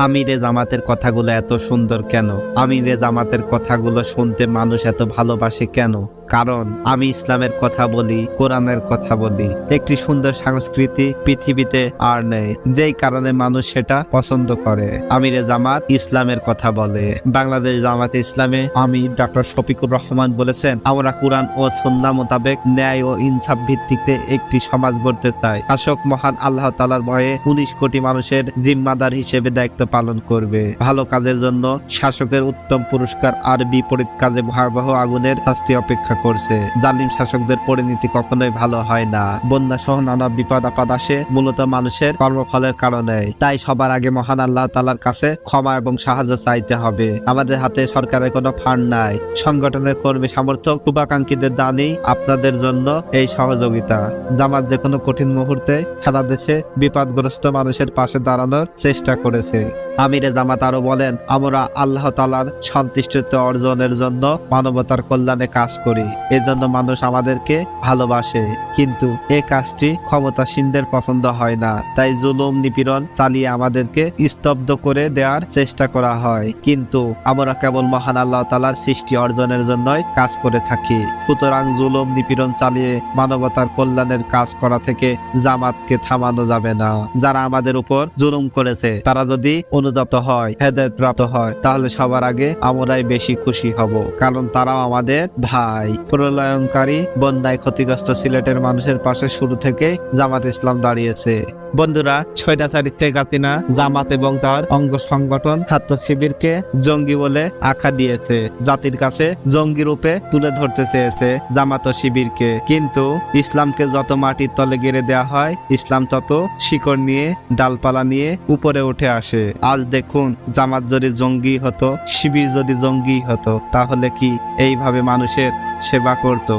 আমিরে জামাতের কথাগুলো এত সুন্দর কেন? আমিরে জামাতের কথাগুলো শুনতে মানুষ এত ভালোবাসে কেন? কারণ আমি ইসলামের কথা বলি, কোরআনের কথা বলি। একটি সুন্দর সংস্কৃতি পৃথিবীতে আর নেই, যেই কারণে মানুষ সেটা পছন্দ করে। আমিরে জামাত ইসলামের কথা বলে। বাংলাদেশ জামাতে ইসলামে আমি ডক্টর শফিকুর রহমান বলেছেন, আমরা কোরআন ও সুন্নাহ মোতাবেক ন্যায় ও ইনসাফ ভিত্তিতে একটি সমাজ গড়তে চাই। শাসক মহান আল্লাহ তাআলার ভয়ে 19 কোটি মানুষের জিম্মাদার হিসেবে দায়িত্ব পালন করবে। ভালো কাজের জন্য শাসকের উত্তম পুরস্কার আর বিপরীত কাজে ভয়াবহ আগুনের শাস্তি অপেক্ষা করছে। জালিম শাসকদের পরিণতি কখনোই ভালো হয় না। বন্যা সহ নানা বিপদ আপদ আসে মূলত মানুষের কর্মফলের কারণে। তাই সবার আগে মহান আল্লাহ তাআলার কাছে ক্ষমা এবং সাহায্য চাইতে হবে। আমাদের হাতে সরকারের কোনো ফান্ড নাই। সংগঠনের কর্মী সমর্থক শুভাকাঙ্ক্ষীদের দানই আপনাদের জন্য এই সহযোগিতা। জামাত যে কোনো কঠিন মুহূর্তে সারা দেশে বিপদগ্রস্ত মানুষের পাশে দাঁড়ানোর চেষ্টা করেছে। আমিরে জামাত আরো বলেন, আমরা আল্লাহ তাআলার সন্তুষ্টিতে অর্জনের জন্য মানবতার কল্যাণে কাজ করি। এজন্য মানুষ আমাদেরকে ভালোবাসে, কিন্তু এই কাজটি ক্ষমতাসীনদের পছন্দ হয় না। তাই জুলুম নিপীড়ন চালিয়ে আমাদেরকে স্তব্ধ করে দেওয়ার চেষ্টা করা হয়। কিন্তু আমরা কেবল মহান আল্লাহ তাআলার সৃষ্টি অর্জনের জন্যই কাজ করে থাকি। সুতরাং জুলুম নিপীড়ন চালিয়ে মানবতার কল্যাণের কাজ করা থেকে জামাতকে থামানো যাবে না। যারা আমাদের উপর জুলুম করেছে তারা যদি অনুতপ্ত হয়, হেদায়েতপ্রাপ্ত হয়, তাহলে সবার আগে আমরাই বেশি খুশি হব, কারণ তারাও আমাদের ভাই। প্রলয়ঙ্কারী বন্যায় ক্ষতিগ্রস্ত সিলেটের মানুষের পাশে শুরু থেকে জামাত ইসলাম দাঁড়িয়েছে। বন্ধুরা, স্বৈরাচারী শেখ হাসিনা জামাত এবং তার অঙ্গ সংগঠন ছাত্র শিবিরকে জঙ্গি বলে আখ্যা দিয়েছে। জাতির কাছে জঙ্গি রূপে তুলে ধরতে চেয়েছে জামাত ও শিবিরকে। কিন্তু ইসলামকে যত মাটির তলে গেড়ে দেওয়া হয়, ইসলাম তত শিকড় নিয়ে ডালপালা নিয়ে উপরে উঠে আসে। আজ দেখুন, জামাত যদি জঙ্গি হতো, শিবির যদি জঙ্গি হতো, তাহলে কি এইভাবে মানুষের সেবা করত?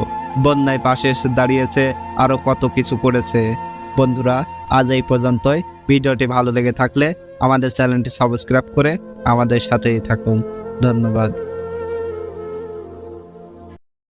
বন্যায় পাশে এসে দাঁড়িয়েছে, আরো কত কিছু করেছে। বন্ধুরা, আজ এই পর্যন্তই। ভিডিওটি ভালো লেগে থাকলে আমাদের চ্যানেলটি সাবস্ক্রাইব করে আমাদের সাথেই থাকুন। ধন্যবাদ।